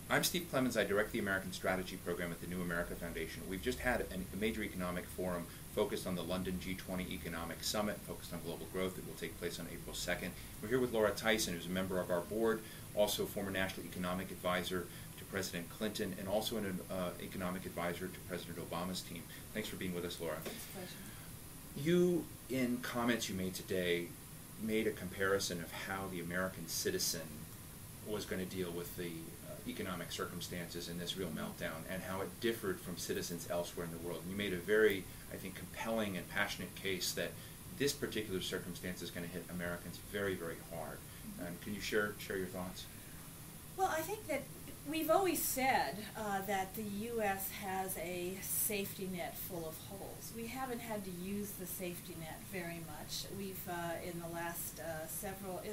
I'm Steve Clemons. I direct the American Strategy Program at the New America Foundation. We've just had a major economic forum focused on the London G20 Economic Summit, focused on global growth, that will take place on April 2nd. We're here with Laura Tyson, who's a member of our board, also former National Economic Advisor to President Clinton, and also an economic advisor to President Obama's team. Thanks for being with us, Laura. It's a pleasure. You, in comments you made today, made a comparison of how the American citizen was going to deal with the economic circumstances in this real meltdown, and how it differed from citizens elsewhere in the world. And you made a very, I think, compelling and passionate case that this particular circumstance is going to hit Americans very, very hard. And can you share your thoughts? Well, I think that we've always said that the U.S. has a safety net full of holes. We haven't had to use the safety net very much. We've in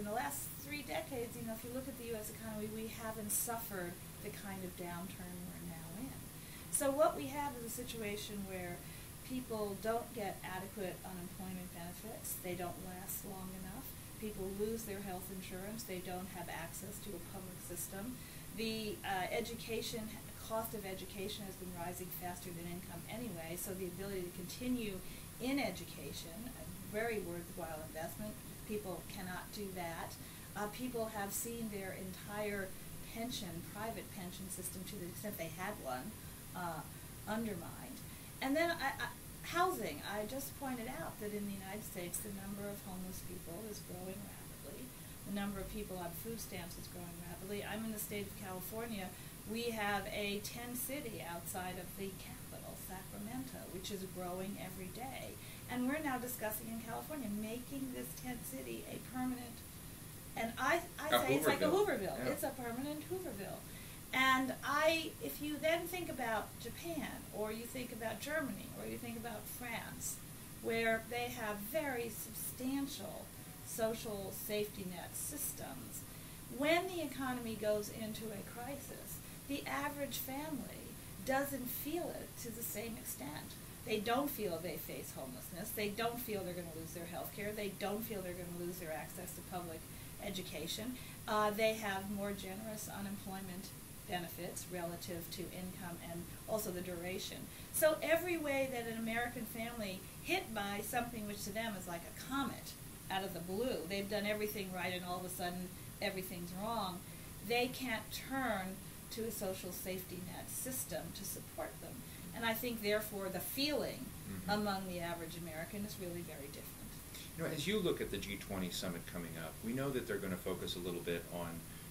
the last 3 decades, if you look at the U.S. economy, we haven't suffered the kind of downturn we're now in. So what we have is a situation where people don't get adequate unemployment benefits. They don't last long enough. People lose their health insurance. They don't have access to a public system. The cost of education has been rising faster than income anyway, so the ability to continue in education, a very worthwhile investment, people cannot do that. People have seen their entire private pension system, to the extent they had one, undermined. And then housing. I just pointed out that in the United States the number of homeless people is growing rapidly. The number of people on food stamps is growing rapidly. I'm in the state of California. We have a tent city outside of the capital, Sacramento, which is growing every day. And we're now discussing in California making this tent city a permanent, and I say it's like a Hooverville. Yeah. It's a permanent Hooverville. And if you then think about Japan, or you think about Germany, or you think about France, where they have very substantial social safety net systems, when the economy goes into a crisis, the average family doesn't feel it to the same extent. They don't feel they face homelessness. They don't feel they're going to lose their health care. They don't feel they're going to lose their access to public education. They have more generous unemployment benefits relative to income and also the duration. So every way that an American family hit by something which to them is like a comet out of the blue, they've done everything right and all of a sudden everything's wrong, they can't turn to a social safety net system to support them. And I think therefore the feeling among the average American is really very different. As you look at the G20 summit coming up, we know that they're going to focus a little bit on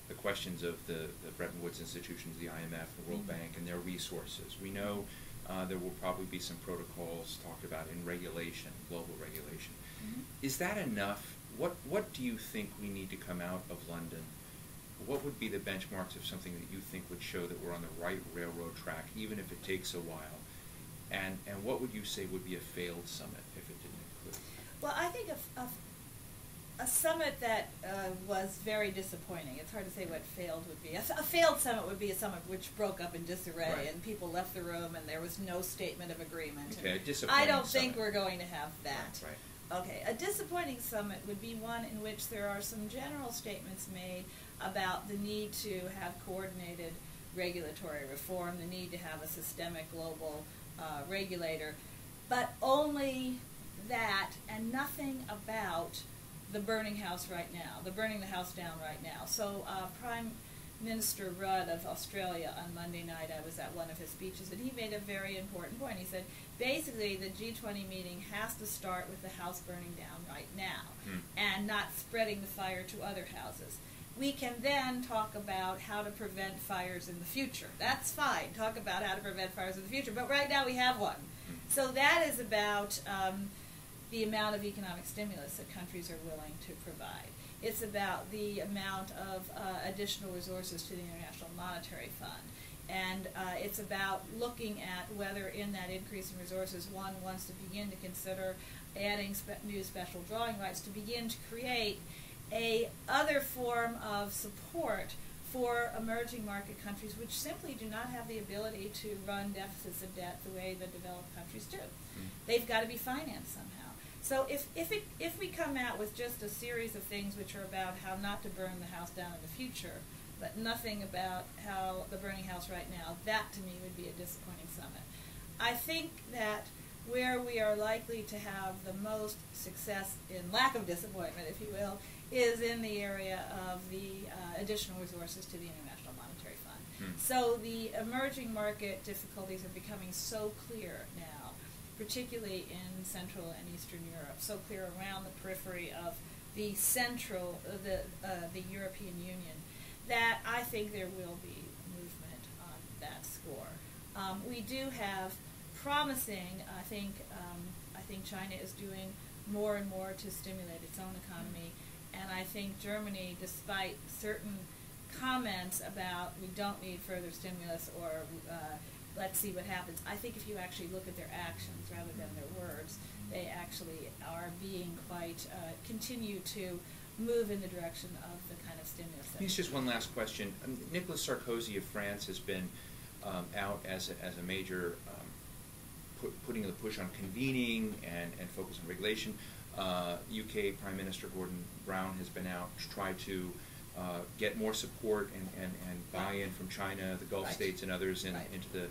the questions of the Bretton Woods institutions, the IMF, the World Bank, and their resources. We know there will probably be some protocols talked about in regulation, global regulation. Is that enough? What do you think we need to come out of London? What would be the benchmarks of something that you think would show that we're on the right railroad track, even if it takes a while? And what would you say would be a failed summit if it didn't include? Well, I think a summit that was very disappointing. It's hard to say what failed would be. A failed summit would be a summit which broke up in disarray, right, and people left the room and there was no statement of agreement. Okay, a disappointing I don't summit. think we're going to have that. Right. Okay, a disappointing summit would be one in which there are some general statements made about the need to have coordinated regulatory reform, the need to have a systemic global regulator, but only that and nothing about the burning house right now, the burning the house down right now. So Prime Minister Rudd of Australia on Monday night, I was at one of his speeches, and he made a very important point. He said, basically, the G20 meeting has to start with the house burning down right now and not spreading the fire to other houses. We can then talk about how to prevent fires in the future. That's fine. Talk about how to prevent fires in the future. But right now we have one. So that is about the amount of economic stimulus that countries are willing to provide. It's about the amount of additional resources to the International Monetary Fund. And it's about looking at whether in that increase in resources one wants to begin to consider adding new special drawing rights to begin to create a other form of support for emerging market countries which simply do not have the ability to run deficits of debt the way the developed countries do. They've got to be financed somehow. So if we come out with just a series of things which are about how not to burn the house down in the future, but nothing about how the burning house right now. That to me would be a disappointing summit. I think that where we are likely to have the most success in lack of disappointment, if you will, is in the area of the additional resources to the International Monetary Fund. So the emerging market difficulties are becoming so clear now, particularly in Central and Eastern Europe, so clear around the periphery of the the European Union, that I think there will be movement on that score. We do have promising, I think China is doing more and more to stimulate its own economy, and I think Germany, despite certain comments about we don't need further stimulus or let's see what happens, I think if you actually look at their actions rather than their words, they actually are being quite, continue to move in the direction of the kind of stimulus. Here's just one last question. Nicolas Sarkozy of France has been out as a major putting the push on convening and focus on regulation. UK Prime Minister Gordon Brown has been out to try to get more support and buy-in from China, the Gulf states, and others into the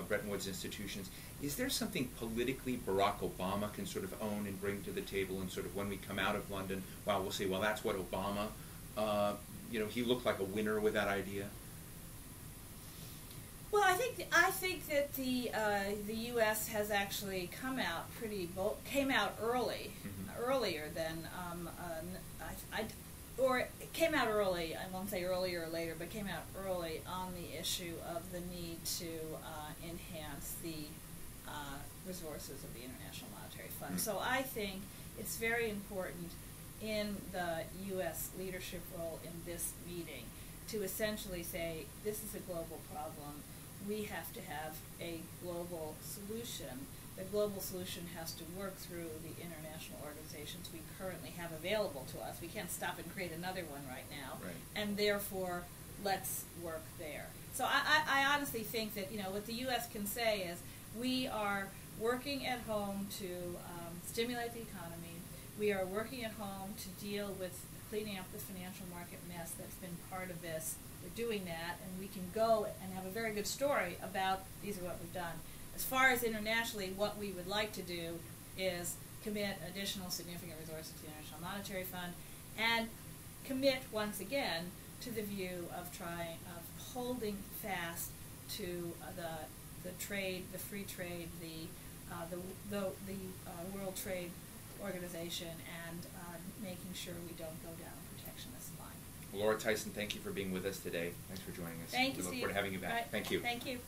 Bretton Woods institutions. Is there something politically Barack Obama can sort of own and bring to the table, and sort of when we come out of London, well, we'll say, well, that's what Obama, he looked like a winner with that idea? Well, I think that the U.S. has actually come out pretty came out early, earlier than or it came out early. I won't say earlier or later, but came out early on the issue of the need to enhance the resources of the International Monetary Fund. So I think it's very important in the U.S. leadership role in this meeting to essentially say this is a global problem. We have to have a global solution. The global solution has to work through the international organizations we currently have available to us. We can't stop and create another one right now, and therefore let's work there. So I honestly think that what the U.S. can say is we are working at home to stimulate the economy. We are working at home to deal with cleaning up the financial market mess that's been part of this. We're doing that, and we can go and have a very good story about these are what we've done. As far as internationally, what we would like to do is commit additional significant resources to the International Monetary Fund and commit once again to the view of holding fast to the trade, the free trade, the World Trade Organization, and making sure we don't go down a protectionist line. Laura Tyson, thank you for being with us today. Thanks for joining us. Thank you, We look Steve. forward to having you back. Right. Thank you. Thank you.